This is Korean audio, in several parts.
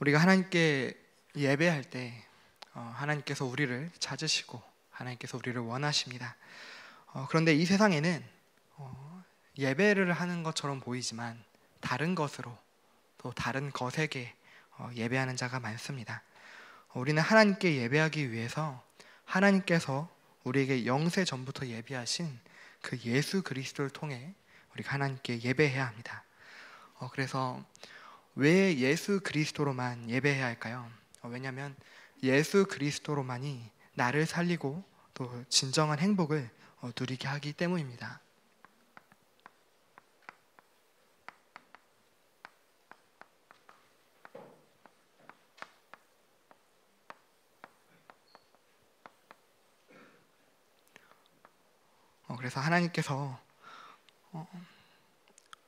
우리가 하나님께 예배할 때 하나님께서 우리를 찾으시고 하나님께서 우리를 원하십니다. 그런데 이 세상에는 예배를 하는 것처럼 보이지만 다른 것으로 또 다른 것에게 예배하는 자가 많습니다. 우리는 하나님께 예배하기 위해서 하나님께서 우리에게 영세 전부터 예비하신 그 예수 그리스도를 통해 우리가 하나님께 예배해야 합니다. 그래서 왜 예수 그리스도로만 예배해야 할까요? 왜냐하면 예수 그리스도로만이 나를 살리고 또 진정한 행복을 누리게 하기 때문입니다. 그래서 하나님께서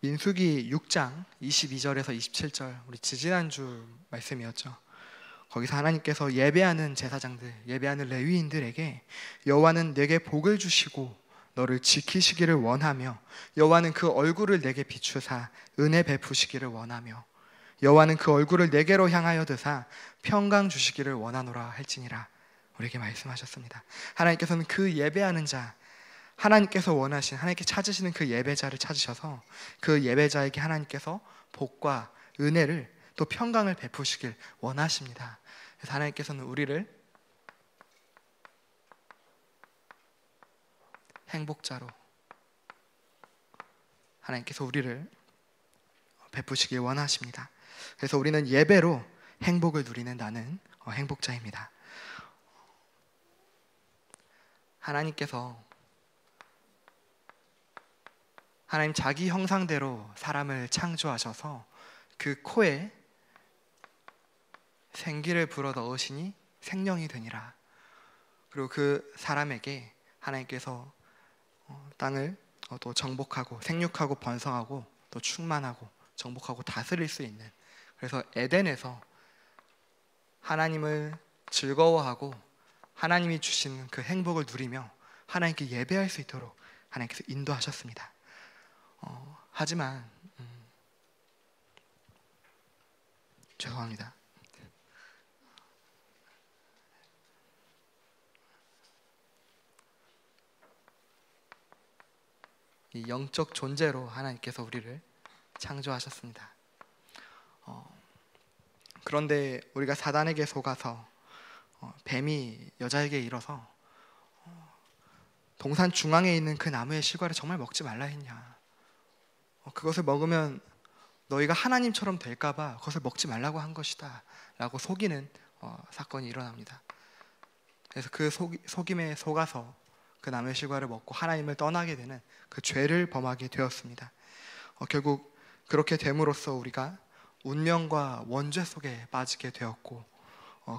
민수기 6장 22절에서 27절, 우리 지지난주 말씀이었죠. 거기서 하나님께서 예배하는 제사장들, 예배하는 레위인들에게 여호와는 내게 복을 주시고 너를 지키시기를 원하며 여호와는 그 얼굴을 내게 비추사 은혜 베푸시기를 원하며 여호와는 그 얼굴을 내게로 향하여 드사 평강 주시기를 원하노라 할지니라, 우리에게 말씀하셨습니다. 하나님께서는 그 예배하는 자, 하나님께서 원하신, 하나님께 찾으시는 그 예배자를 찾으셔서 그 예배자에게 하나님께서 복과 은혜를 또 평강을 베푸시길 원하십니다. 그래서 하나님께서는 우리를 행복자로, 하나님께서 우리를 베푸시길 원하십니다. 그래서 우리는 예배로 행복을 누리는 나는 행복자입니다. 하나님 자기 형상대로 사람을 창조하셔서 그 코에 생기를 불어 넣으시니 생명이 되니라. 그리고 그 사람에게 하나님께서 땅을 또 정복하고 생육하고 번성하고 또 충만하고 정복하고 다스릴 수 있는, 그래서 에덴에서 하나님을 즐거워하고 하나님이 주신 그 행복을 누리며 하나님께 예배할 수 있도록 하나님께서 인도하셨습니다. 하지만 죄송합니다. 이 영적 존재로 하나님께서 우리를 창조하셨습니다. 그런데 우리가 사단에게 속아서 뱀이 여자에게 일어서 동산 중앙에 있는 그 나무의 실과를 정말 먹지 말라 했냐, 그것을 먹으면 너희가 하나님처럼 될까봐 그것을 먹지 말라고 한 것이다 라고 속이는 사건이 일어납니다. 그래서 그 속임에 속아서 그 나무의 실과를 먹고 하나님을 떠나게 되는 그 죄를 범하게 되었습니다. 결국 그렇게 됨으로써 우리가 운명과 원죄 속에 빠지게 되었고,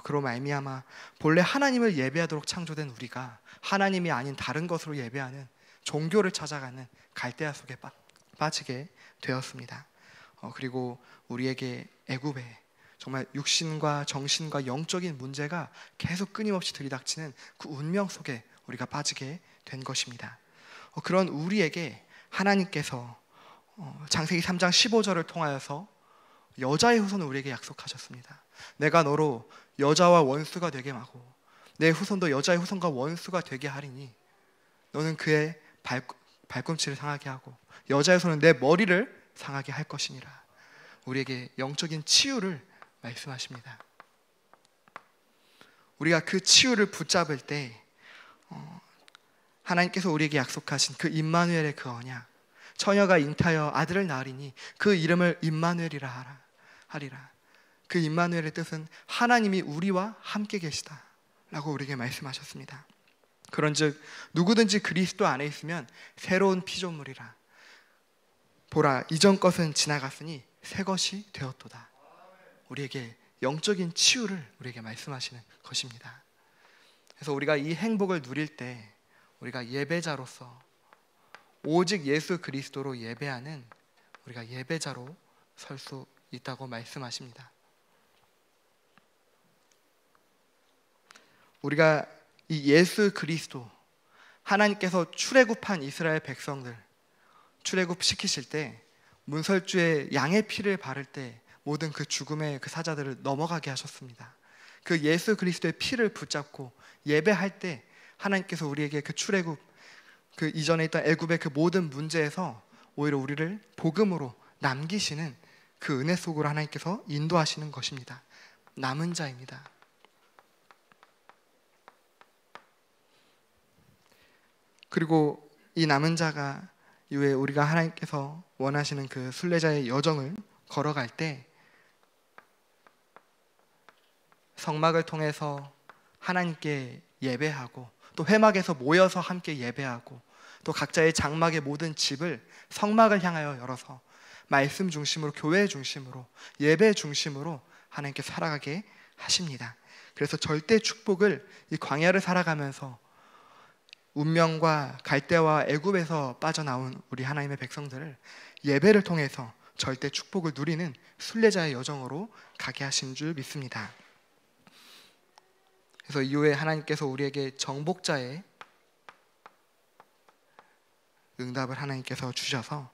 그로 말미암아 본래 하나님을 예배하도록 창조된 우리가 하나님이 아닌 다른 것으로 예배하는 종교를 찾아가는 갈대아 속에 빠지게 되었습니다. 그리고 우리에게 애굽에 정말 육신과 정신과 영적인 문제가 계속 끊임없이 들이닥치는 그 운명 속에 우리가 빠지게 된 것입니다. 그런 우리에게 하나님께서 창세기 3장 15절을 통하여서 여자의 후손을 우리에게 약속하셨습니다. 내가 너로 여자와 원수가 되게 하고 내 후손도 여자의 후손과 원수가 되게 하리니 너는 그의 발꿈치를 상하게 하고 여자의 손은 내 머리를 상하게 할 것이니라. 우리에게 영적인 치유를 말씀하십니다. 우리가 그 치유를 붙잡을 때 하나님께서 우리에게 약속하신 그 임마누엘의 그 언약, 처녀가 잉타하여 아들을 낳으리니 그 이름을 임마누엘이라 하리라. 그 임마누엘의 뜻은 하나님이 우리와 함께 계시다 라고 우리에게 말씀하셨습니다. 그런즉 누구든지 그리스도 안에 있으면 새로운 피조물이라. 보라, 이전 것은 지나갔으니 새 것이 되었도다. 우리에게 영적인 치유를 우리에게 말씀하시는 것입니다. 그래서 우리가 이 행복을 누릴 때 우리가 예배자로서 오직 예수 그리스도로 예배하는 우리가 예배자로 설 수 있다고 말씀하십니다. 우리가 이 예수 그리스도, 하나님께서 출애굽한 이스라엘 백성들 출애굽 시키실 때 문설주에 양의 피를 바를 때 모든 그 죽음의 그 사자들을 넘어가게 하셨습니다. 그 예수 그리스도의 피를 붙잡고 예배할 때 하나님께서 우리에게 그 출애굽, 그 이전에 있던 애굽의 그 모든 문제에서 오히려 우리를 복음으로 남기시는 그 은혜 속으로 하나님께서 인도하시는 것입니다. 남은 자입니다. 그리고 이 남은 자가 이후에 우리가 하나님께서 원하시는 그 순례자의 여정을 걸어갈 때 성막을 통해서 하나님께 예배하고, 또 회막에서 모여서 함께 예배하고, 또 각자의 장막의 모든 집을 성막을 향하여 열어서 말씀 중심으로, 교회 중심으로, 예배 중심으로 하나님께 살아가게 하십니다. 그래서 절대 축복을 이 광야를 살아가면서 운명과 갈대와 애굽에서 빠져나온 우리 하나님의 백성들을 예배를 통해서 절대 축복을 누리는 순례자의 여정으로 가게 하신 줄 믿습니다. 그래서 이후에 하나님께서 우리에게 정복자의 응답을 하나님께서 주셔서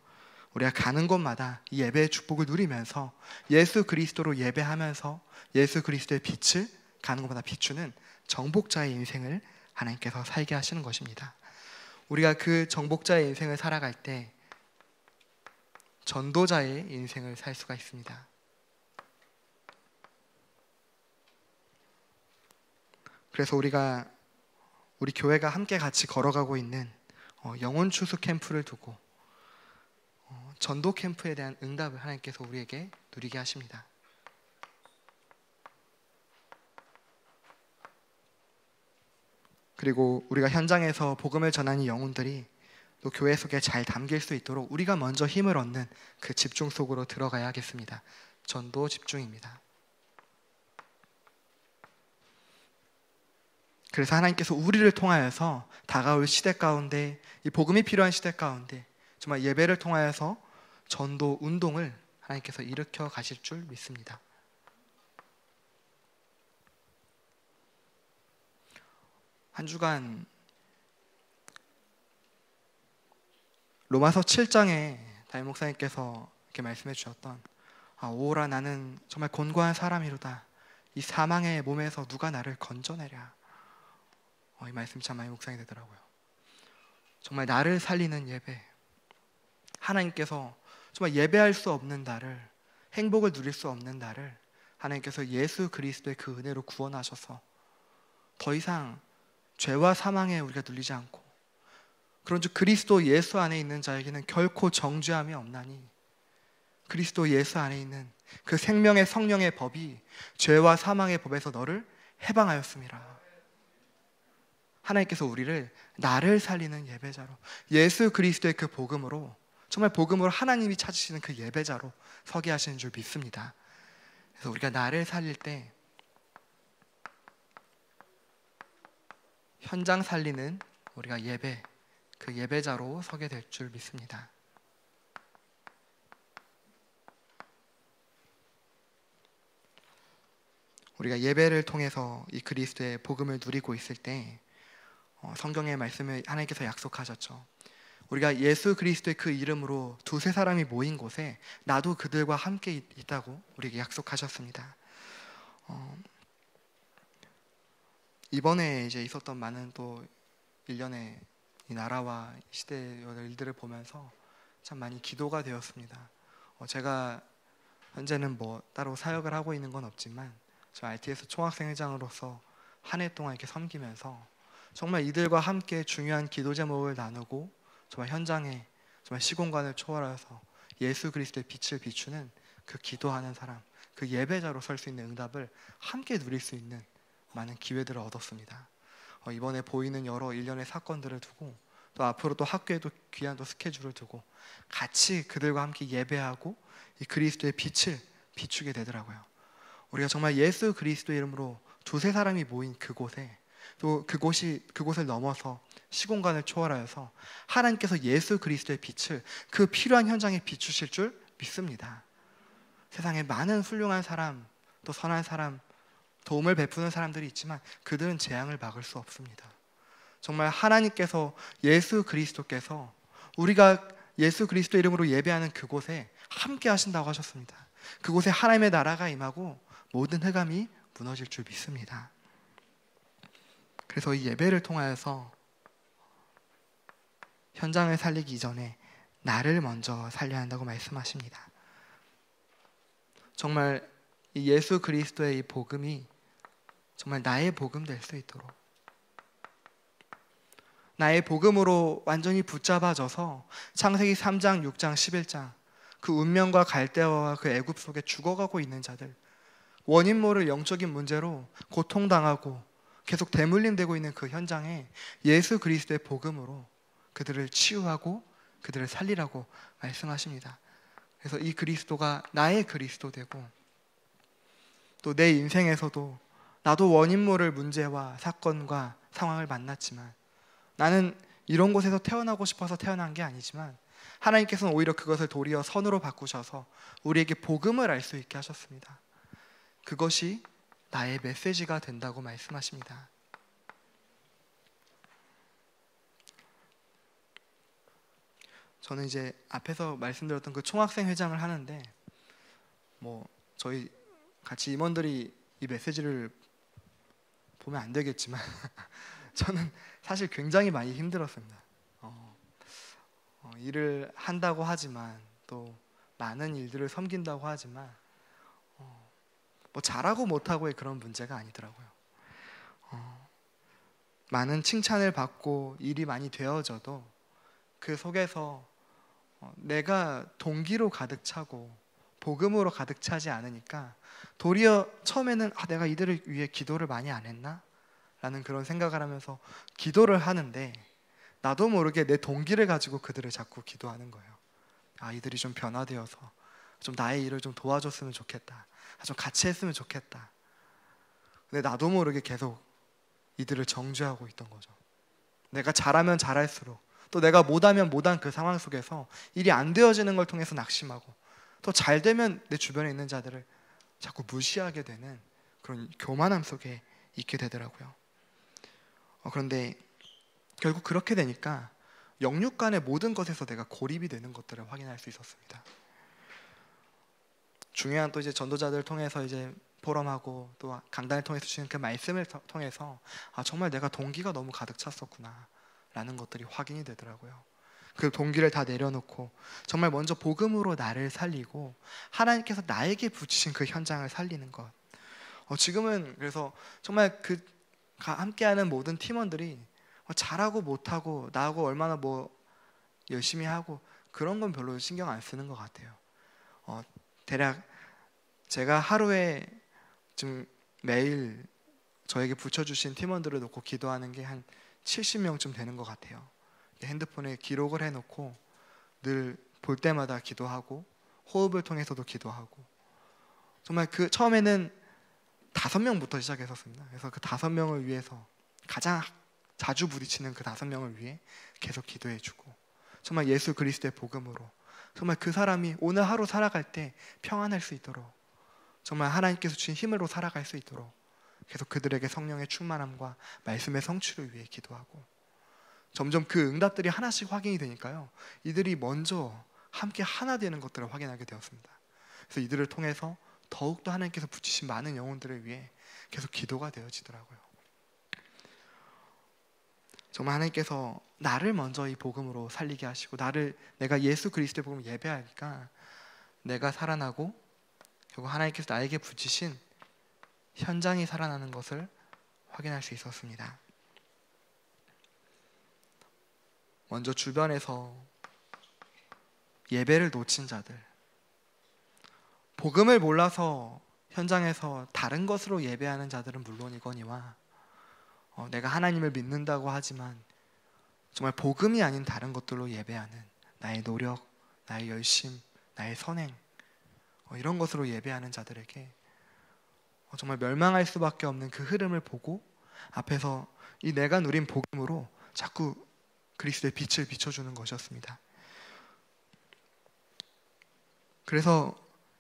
우리가 가는 곳마다 이 예배의 축복을 누리면서 예수 그리스도로 예배하면서 예수 그리스도의 빛을 가는 곳마다 비추는 정복자의 인생을 하나님께서 살게 하시는 것입니다. 우리가 그 정복자의 인생을 살아갈 때 전도자의 인생을 살 수가 있습니다. 그래서 우리 교회가 함께 같이 걸어가고 있는 영혼 추수 캠프를 두고 전도 캠프에 대한 응답을 하나님께서 우리에게 누리게 하십니다. 그리고 우리가 현장에서 복음을 전하는 영혼들이 또 교회 속에 잘 담길 수 있도록 우리가 먼저 힘을 얻는 그 집중 속으로 들어가야 하겠습니다. 전도 집중입니다. 그래서 하나님께서 우리를 통하여서 다가올 시대 가운데, 이 복음이 필요한 시대 가운데 정말 예배를 통하여서 전도 운동을 하나님께서 일으켜 가실 줄 믿습니다. 한 주간 로마서 7장에 담임 목사님께서 이렇게 말씀해 주셨던 오라 나는 정말 곤고한 사람이로다. 이 사망의 몸에서 누가 나를 건져내랴. 이 말씀이 참 많이 묵상이 되더라고요. 정말 나를 살리는 예배, 하나님께서 정말 예배할 수 없는 나를, 행복을 누릴 수 없는 나를 하나님께서 예수 그리스도의 그 은혜로 구원하셔서 더 이상 죄와 사망에 우리가 눌리지 않고, 그런즉 그리스도 예수 안에 있는 자에게는 결코 정죄함이 없나니 그리스도 예수 안에 있는 그 생명의 성령의 법이 죄와 사망의 법에서 너를 해방하였음이라. 하나님께서 우리를 나를 살리는 예배자로, 예수 그리스도의 그 복음으로, 정말 복음으로 하나님이 찾으시는 그 예배자로 서게 하시는 줄 믿습니다. 그래서 우리가 나를 살릴 때 현장 살리는 우리가 예배, 그 예배자로 서게 될 줄 믿습니다. 우리가 예배를 통해서 이 그리스도의 복음을 누리고 있을 때 성경의 말씀을 하나님께서 약속하셨죠. 우리가 예수 그리스도의 그 이름으로 두세 사람이 모인 곳에 나도 그들과 함께 있다고 우리에게 약속하셨습니다. 이번에 이제 있었던 많은 또 일련의 이 나라와 이 시대의 일들을 보면서 참 많이 기도가 되었습니다. 제가 현재는 뭐 따로 사역을 하고 있는 건 없지만 저 RTS 총학생회장으로서 한 해 동안 이렇게 섬기면서 정말 이들과 함께 중요한 기도 제목을 나누고 정말 현장에 정말 시공간을 초월해서 예수 그리스도의 빛을 비추는 그 기도하는 사람, 그 예배자로 설 수 있는 응답을 함께 누릴 수 있는 많은 기회들을 얻었습니다. 이번에 보이는 여러 일련의 사건들을 두고 또 앞으로 또 학교에도 귀한 또 스케줄을 두고 같이 그들과 함께 예배하고 이 그리스도의 빛을 비추게 되더라고요. 우리가 정말 예수 그리스도의 이름으로 두세 사람이 모인 그곳에, 또 그곳을 넘어서 시공간을 초월하여서 하나님께서 예수 그리스도의 빛을 그 필요한 현장에 비추실 줄 믿습니다. 세상에 많은 훌륭한 사람, 또 선한 사람, 도움을 베푸는 사람들이 있지만 그들은 재앙을 막을 수 없습니다. 정말 하나님께서 예수 그리스도께서 우리가 예수 그리스도 이름으로 예배하는 그곳에 함께 하신다고 하셨습니다. 그곳에 하나님의 나라가 임하고 모든 흑암이 무너질 줄 믿습니다. 그래서 이 예배를 통하여서 현장을 살리기 이전에 나를 먼저 살려야 한다고 말씀하십니다. 정말 이 예수 그리스도의 이 복음이 정말 나의 복음 될 수 있도록, 나의 복음으로 완전히 붙잡아져서 창세기 3장, 6장, 11장 그 운명과 갈대아와 그 애굽 속에 죽어가고 있는 자들, 원인 모를 영적인 문제로 고통당하고 계속 대물림되고 있는 그 현장에 예수 그리스도의 복음으로 그들을 치유하고 그들을 살리라고 말씀하십니다. 그래서 이 그리스도가 나의 그리스도 되고, 또 내 인생에서도 나도 원인 모를 문제와 사건과 상황을 만났지만 나는 이런 곳에서 태어나고 싶어서 태어난 게 아니지만 하나님께서는 오히려 그것을 도리어 선으로 바꾸셔서 우리에게 복음을 알 수 있게 하셨습니다. 그것이 나의 메시지가 된다고 말씀하십니다. 저는 이제 앞에서 말씀드렸던 그 총학생 회장을 하는데, 저희 같이 임원들이 이 메시지를 보면 안 되겠지만 저는 사실 굉장히 많이 힘들었습니다. 일을 한다고 하지만, 또 많은 일들을 섬긴다고 하지만 잘하고 못하고의 그런 문제가 아니더라고요. 많은 칭찬을 받고 일이 많이 되어져도 그 속에서 내가 동기로 가득 차고 복음으로 가득 차지 않으니까 도리어 처음에는 내가 이들을 위해 기도를 많이 안 했나? 라는 그런 생각을 하면서 기도를 하는데 나도 모르게 내 동기를 가지고 그들을 자꾸 기도하는 거예요. 이들이 좀 변화되어서 좀 나의 일을 좀 도와줬으면 좋겠다, 좀 같이 했으면 좋겠다. 근데 나도 모르게 계속 이들을 정죄하고 있던 거죠. 내가 잘하면 잘할수록, 또 내가 못하면 못한 그 상황 속에서 일이 안 되어지는 걸 통해서 낙심하고, 또 잘 되면 내 주변에 있는 자들을 자꾸 무시하게 되는 그런 교만함 속에 있게 되더라고요. 그런데 결국 그렇게 되니까 영육 간의 모든 것에서 내가 고립이 되는 것들을 확인할 수 있었습니다. 중요한 또 이제 전도자들 통해서 이제 포럼하고 또 강단을 통해서 주시는 그 말씀을 통해서 정말 내가 동기가 너무 가득 찼었구나 라는 것들이 확인이 되더라고요. 그 동기를 다 내려놓고 정말 먼저 복음으로 나를 살리고 하나님께서 나에게 붙이신 그 현장을 살리는 것. 지금은 그래서 정말 그 함께하는 모든 팀원들이 잘하고 못하고 나하고 얼마나 열심히 하고 그런 건 별로 신경 안 쓰는 것 같아요. 대략 제가 하루에 좀 매일 저에게 붙여주신 팀원들을 놓고 기도하는 게 한 70명쯤 되는 것 같아요. 핸드폰에 기록을 해놓고 늘 볼 때마다 기도하고 호흡을 통해서도 기도하고, 정말 그 처음에는 5명부터 시작했었습니다. 그래서 그 5명을 위해서, 가장 자주 부딪히는 그 5명을 위해 계속 기도해주고, 정말 예수 그리스도의 복음으로 정말 그 사람이 오늘 하루 살아갈 때 평안할 수 있도록, 정말 하나님께서 주신 힘으로 살아갈 수 있도록 계속 그들에게 성령의 충만함과 말씀의 성취를 위해 기도하고, 점점 그 응답들이 하나씩 확인이 되니까요, 이들이 먼저 함께 하나 되는 것들을 확인하게 되었습니다. 그래서 이들을 통해서 더욱더 하나님께서 붙이신 많은 영혼들을 위해 계속 기도가 되어지더라고요. 정말 하나님께서 나를 먼저 이 복음으로 살리게 하시고, 내가 예수 그리스도의 복음을 예배하니까 내가 살아나고 결국 하나님께서 나에게 붙이신 현장이 살아나는 것을 확인할 수 있었습니다. 먼저 주변에서 예배를 놓친 자들, 복음을 몰라서 현장에서 다른 것으로 예배하는 자들은 물론이거니와, 내가 하나님을 믿는다고 하지만 정말 복음이 아닌 다른 것들로 예배하는 나의 노력, 나의 열심, 나의 선행, 이런 것으로 예배하는 자들에게 정말 멸망할 수밖에 없는 그 흐름을 보고 앞에서 이 내가 누린 복음으로 자꾸 그리스도의 빛을 비춰주는 것이었습니다. 그래서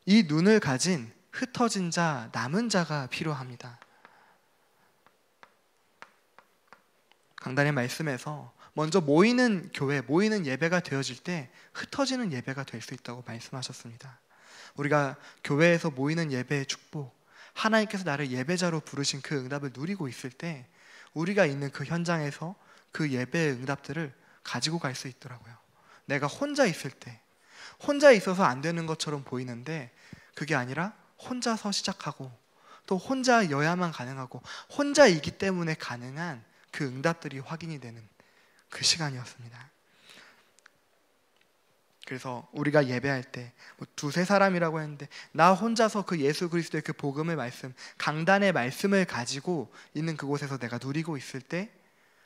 이 눈을 가진 흩어진 자, 남은 자가 필요합니다. 강단의 말씀에서 먼저 모이는 교회, 모이는 예배가 되어질 때 흩어지는 예배가 될 수 있다고 말씀하셨습니다. 우리가 교회에서 모이는 예배의 축복, 하나님께서 나를 예배자로 부르신 그 응답을 누리고 있을 때 우리가 있는 그 현장에서 그 예배의 응답들을 가지고 갈 수 있더라고요. 내가 혼자 있을 때, 혼자 있어서 안 되는 것처럼 보이는데 그게 아니라 혼자서 시작하고 또 혼자여야만 가능하고 혼자이기 때문에 가능한 그 응답들이 확인이 되는 그 시간이었습니다. 그래서 우리가 예배할 때 두세 사람이라고 했는데 나 혼자서 그 예수 그리스도의 그 복음의 말씀, 강단의 말씀을 가지고 있는 그곳에서 내가 누리고 있을 때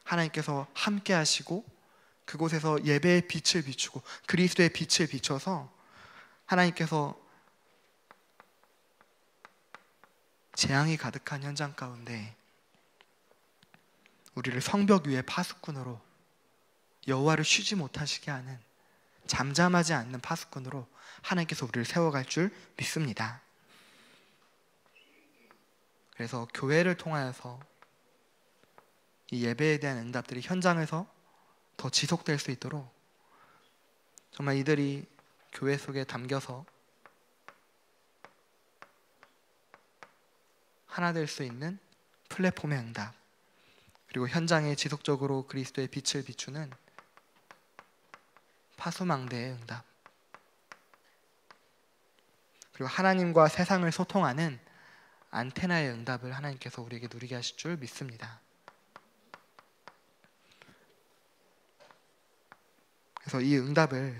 하나님께서 함께 하시고 그곳에서 예배의 빛을 비추고 그리스도의 빛을 비춰서 하나님께서 재앙이 가득한 현장 가운데 우리를 성벽 위의 파수꾼으로 여호와를 쉬지 못하시게 하는 잠잠하지 않는 파수꾼으로 하나님께서 우리를 세워갈 줄 믿습니다. 그래서 교회를 통하여서 이 예배에 대한 응답들이 현장에서 더 지속될 수 있도록 정말 이들이 교회 속에 담겨서 하나 될 수 있는 플랫폼의 응답, 그리고 현장에 지속적으로 그리스도의 빛을 비추는 파수망대의 응답, 그리고 하나님과 세상을 소통하는 안테나의 응답을 하나님께서 우리에게 누리게 하실 줄 믿습니다. 그래서 이 응답을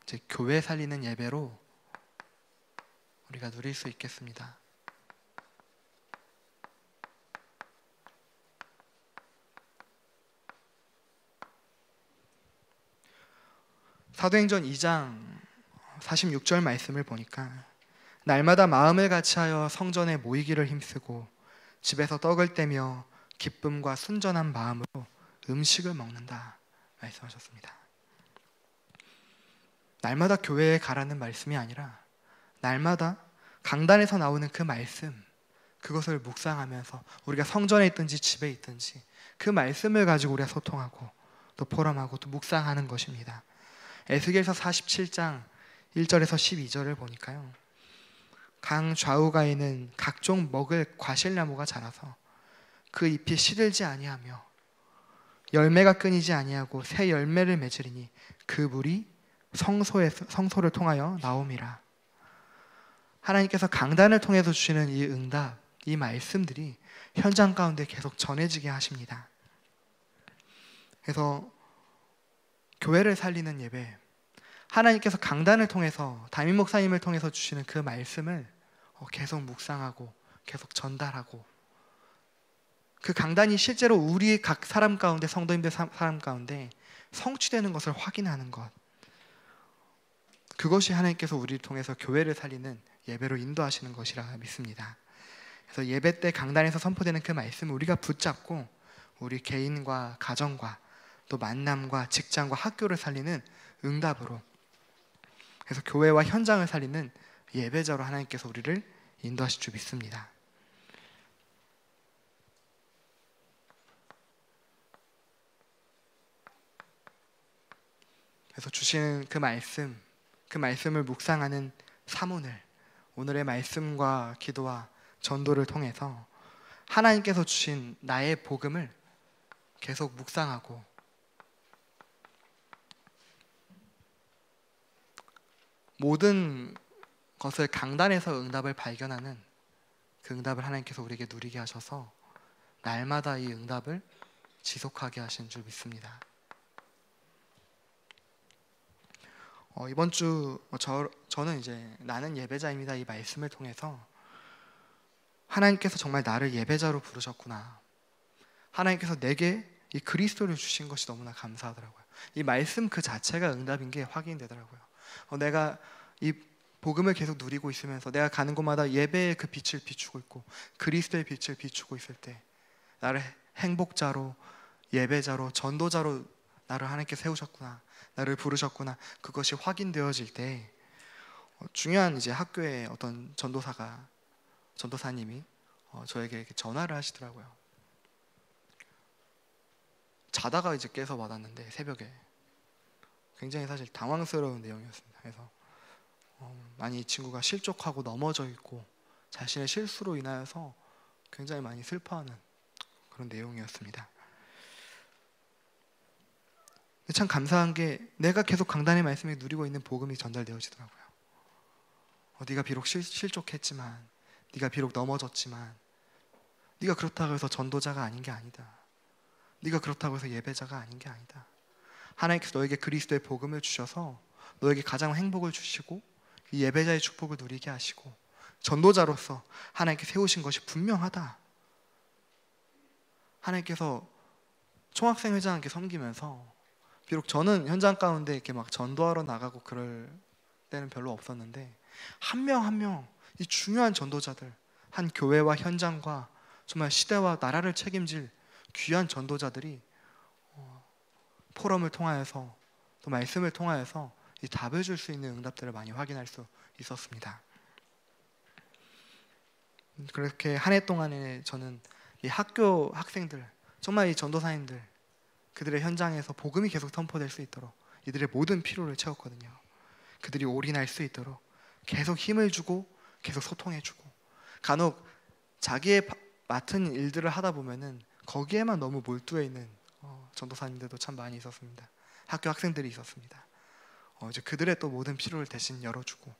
이제 교회 살리는 예배로 우리가 누릴 수 있겠습니다. 사도행전 2장 46절 말씀을 보니까 날마다 마음을 같이하여 성전에 모이기를 힘쓰고 집에서 떡을 떼며 기쁨과 순전한 마음으로 음식을 먹는다 말씀하셨습니다. 날마다 교회에 가라는 말씀이 아니라 날마다 강단에서 나오는 그 말씀, 그것을 묵상하면서 우리가 성전에 있든지 집에 있든지 그 말씀을 가지고 우리가 소통하고 또 포럼하고 또 묵상하는 것입니다. 에스겔서 47장 1절에서 12절을 보니까요, 강 좌우가에는 각종 먹을 과실나무가 자라서 그 잎이 시들지 아니하며 열매가 끊이지 아니하고 새 열매를 맺으리니 그 물이 성소를 통하여 나옴이라. 하나님께서 강단을 통해서 주시는 이 응답, 이 말씀들이 현장 가운데 계속 전해지게 하십니다. 그래서 교회를 살리는 예배, 하나님께서 강단을 통해서 담임 목사님을 통해서 주시는 그 말씀을 계속 묵상하고 계속 전달하고 그 강단이 실제로 우리 각 사람 가운데, 성도님들 사람 가운데 성취되는 것을 확인하는 것, 그것이 하나님께서 우리를 통해서 교회를 살리는 예배로 인도하시는 것이라 믿습니다. 그래서 예배 때 강단에서 선포되는 그 말씀을 우리가 붙잡고 우리 개인과 가정과 또 만남과 직장과 학교를 살리는 응답으로, 그래서 교회와 현장을 살리는 예배자로 하나님께서 우리를 인도하실 줄 믿습니다. 그래서 주시는 그 말씀을 묵상하는 사모늘, 오늘의 말씀과 기도와 전도를 통해서 하나님께서 주신 나의 복음을 계속 묵상하고 모든 것을 강단에서 응답을 발견하는 그 응답을 하나님께서 우리에게 누리게 하셔서 날마다 이 응답을 지속하게 하신 줄 믿습니다. 이번 주 저는 이제 나는 예배자입니다, 이 말씀을 통해서 하나님께서 정말 나를 예배자로 부르셨구나, 하나님께서 내게 이 그리스도를 주신 것이 너무나 감사하더라고요. 이 말씀 그 자체가 응답인 게 확인되더라고요. 내가 이 복음을 계속 누리고 있으면서 내가 가는 곳마다 예배의 그 빛을 비추고 있고 그리스도의 빛을 비추고 있을 때 나를 행복자로, 예배자로, 전도자로 나를 하나님께 세우셨구나, 나를 부르셨구나, 그것이 확인되어질 때 중요한 이제 학교에 어떤 전도사님이 저에게 이렇게 전화를 하시더라고요. 자다가 이제 깨서 받았는데 새벽에 굉장히 사실 당황스러운 내용이었습니다. 그래서 많이 이 친구가 실족하고 넘어져 있고 자신의 실수로 인하여서 굉장히 많이 슬퍼하는 그런 내용이었습니다. 참 감사한 게 내가 계속 강단의 말씀에 누리고 있는 복음이 전달되어지더라고요. 네가 비록 실족했지만, 네가 비록 넘어졌지만, 네가 그렇다고 해서 전도자가 아닌 게 아니다. 네가 그렇다고 해서 예배자가 아닌 게 아니다. 하나님께서 너에게 그리스도의 복음을 주셔서 너에게 가장 행복을 주시고 이 예배자의 축복을 누리게 하시고 전도자로서 하나님께 세우신 것이 분명하다. 하나님께서 총학생 회장님께 섬기면서 비록 저는 현장 가운데 이렇게 막 전도하러 나가고 그럴 때는 별로 없었는데 한 명 한 명 이 중요한 전도자들, 한 교회와 현장과 정말 시대와 나라를 책임질 귀한 전도자들이 포럼을 통하여서 또 말씀을 통하여서 이 답을 줄 수 있는 응답들을 많이 확인할 수 있었습니다. 그렇게 한 해 동안에 저는 이 학교 학생들, 정말 이 전도사님들, 그들의 현장에서 복음이 계속 선포될 수 있도록 이들의 모든 필요를 채웠거든요. 그들이 올인할 수 있도록 계속 힘을 주고 계속 소통해주고, 간혹 자기의 맡은 일들을 하다 보면은 거기에만 너무 몰두해 있는 전도사님들도 참 많이 있었습니다. 학교 학생들이 있었습니다. 이제 그들의 또 모든 필요를 대신 열어주고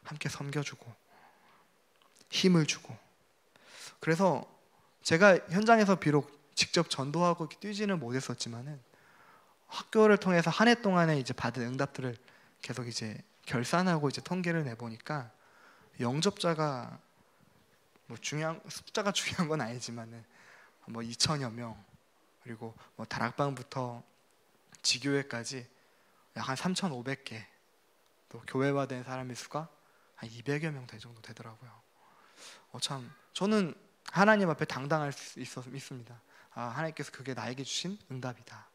함께 섬겨주고 힘을 주고, 그래서 제가 현장에서 비록 직접 전도하고 뛰지는 못했었지만은 학교를 통해서 한 해 동안에 이제 받은 응답들을 계속 이제 결산하고 이제 통계를 내보니까 영접자가 뭐 숫자가 중요한 건 아니지만은 뭐 2천여 명, 그리고 뭐 다락방부터 지교회까지 약 한 3,500개, 또 교회화된 사람의 수가 한 200여 명 정도 되더라고요. 참 저는 하나님 앞에 당당할 수 있습니다. 하나님께서 그게 나에게 주신 응답이다.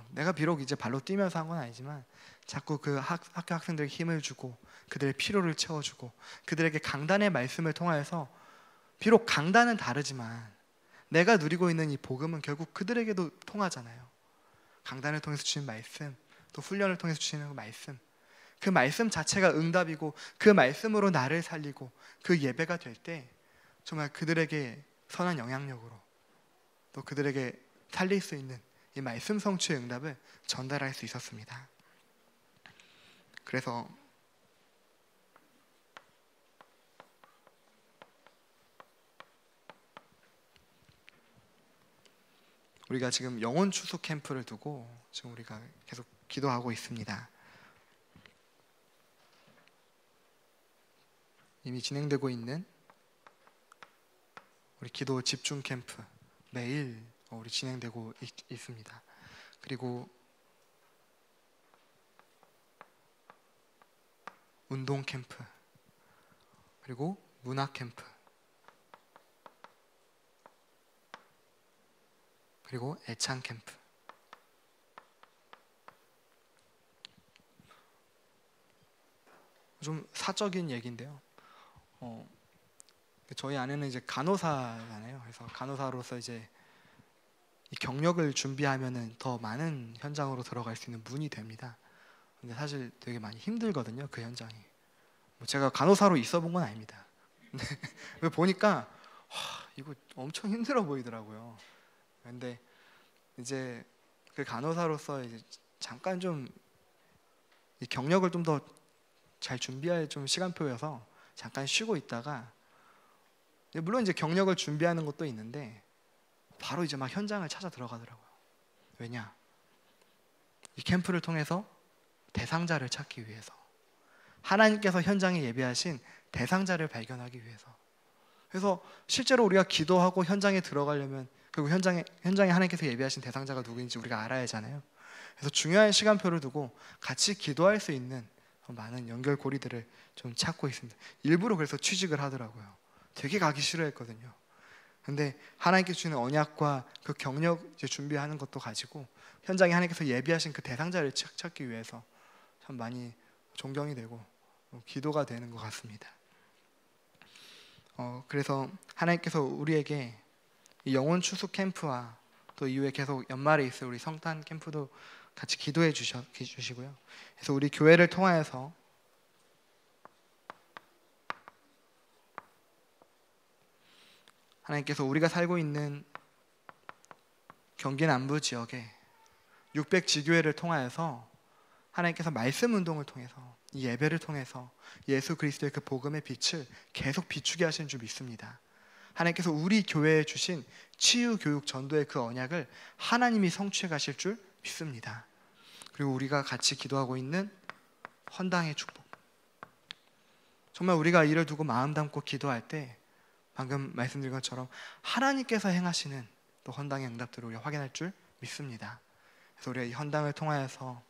내가 비록 이제 발로 뛰면서 한 건 아니지만 자꾸 그 학교 학생들에게 힘을 주고 그들의 필요를 채워주고 그들에게 강단의 말씀을 통하여서, 비록 강단은 다르지만 내가 누리고 있는 이 복음은 결국 그들에게도 통하잖아요. 강단을 통해서 주신 말씀, 또 훈련을 통해서 주시는 말씀, 그 말씀 자체가 응답이고 그 말씀으로 나를 살리고 그 예배가 될 때 정말 그들에게 선한 영향력으로 또 그들에게 살릴 수 있는 이 말씀 성취의 응답을 전달할 수 있었습니다. 그래서 우리가 지금 영혼 추수 캠프를 두고 지금 우리가 계속 기도하고 있습니다. 이미 진행되고 있는 우리 기도 집중 캠프 매일 우리 진행되고 있습니다. 그리고 운동 캠프, 그리고 문화 캠프, 그리고 애창 캠프. 좀 사적인 얘기인데요. 저희 아내는 이제 간호사잖아요. 그래서 간호사로서 이제 이 경력을 준비하면은 더 많은 현장으로 들어갈 수 있는 문이 됩니다. 근데 사실 되게 많이 힘들거든요, 그 현장이. 제가 간호사로 있어본 건 아닙니다. 근데 보니까 이거 엄청 힘들어 보이더라고요. 근데 이제 그 간호사로서 이제 잠깐 좀 이 경력을 좀 더 잘 준비할 좀 시간표여서 잠깐 쉬고 있다가, 물론 이제 경력을 준비하는 것도 있는데 바로 이제 막 현장을 찾아 들어가더라고요. 왜냐? 이 캠프를 통해서 대상자를 찾기 위해서, 하나님께서 현장에 예비하신 대상자를 발견하기 위해서. 그래서 실제로 우리가 기도하고 현장에 들어가려면 결국 현장에 하나님께서 예비하신 대상자가 누구인지 우리가 알아야 하잖아요. 그래서 중요한 시간표를 두고 같이 기도할 수 있는 많은 연결고리들을 좀 찾고 있습니다. 일부러 그래서 취직을 하더라고요. 되게 가기 싫어했거든요. 근데 하나님께 주시는 언약과 그 경력 이제 준비하는 것도 가지고 현장에 하나님께서 예비하신 그 대상자를 찾기 위해서 참 많이 존경이 되고 기도가 되는 것 같습니다. 그래서 하나님께서 우리에게 이 영혼 추수 캠프와 또 이후에 계속 연말에 있을 우리 성탄 캠프도 같이 기도해 주시고요. 그래서 우리 교회를 통하여서 하나님께서 우리가 살고 있는 경기 남부 지역에 600 지교회를 통하여서 하나님께서 말씀 운동을 통해서 이 예배를 통해서 예수 그리스도의 그 복음의 빛을 계속 비추게 하시는 줄 믿습니다. 하나님께서 우리 교회에 주신 치유 교육 전도의 그 언약을 하나님이 성취해 가실 줄 믿습니다. 그리고 우리가 같이 기도하고 있는 헌당의 축복, 정말 우리가 이를 두고 마음 담고 기도할 때 방금 말씀드린 것처럼 하나님께서 행하시는 또 헌당의 응답들을 우리가 확인할 줄 믿습니다. 그래서 우리가 이 헌당을 통하여서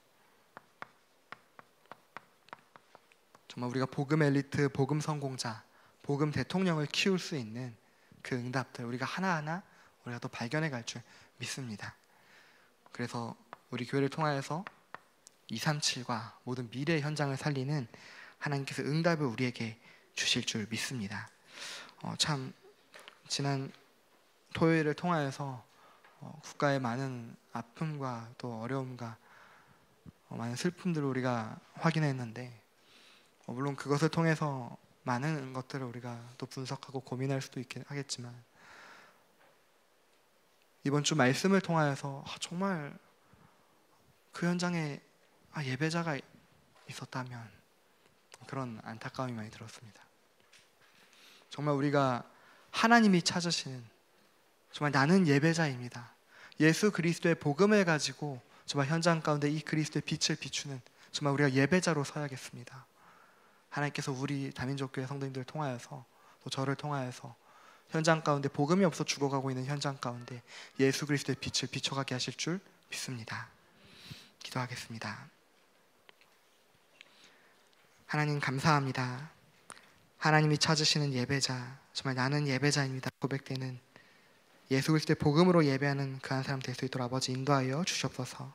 정말 우리가 복음 엘리트, 복음 성공자, 복음 대통령을 키울 수 있는 그 응답들 우리가 하나하나 우리가 또 발견해 갈 줄 믿습니다. 그래서 우리 교회를 통하여서 237과 모든 미래의 현장을 살리는 하나님께서 응답을 우리에게 주실 줄 믿습니다. 참 지난 토요일을 통하여서 국가의 많은 아픔과 또 어려움과 많은 슬픔들을 우리가 확인했는데, 물론 그것을 통해서 많은 것들을 우리가 또 분석하고 고민할 수도 있긴 하겠지만, 이번 주 말씀을 통하여서 정말 그 현장에 예배자가 있었다면, 그런 안타까움이 많이 들었습니다. 정말 우리가 하나님이 찾으시는, 정말 나는 예배자입니다, 예수 그리스도의 복음을 가지고 정말 현장 가운데 이 그리스도의 빛을 비추는 정말 우리가 예배자로 서야겠습니다. 하나님께서 우리 다민족교회 성도님들을 통하여서 또 저를 통하여서 현장 가운데 복음이 없어 죽어가고 있는 현장 가운데 예수 그리스도의 빛을 비춰가게 하실 줄 믿습니다. 기도하겠습니다. 하나님 감사합니다. 하나님이 찾으시는 예배자, 정말 나는 예배자입니다 고백되는 예수 그리스도의 복음으로 예배하는 그 한 사람 될 수 있도록 아버지 인도하여 주시옵소서.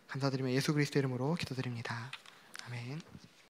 감사드리며 예수 그리스도 이름으로 기도드립니다. 아멘.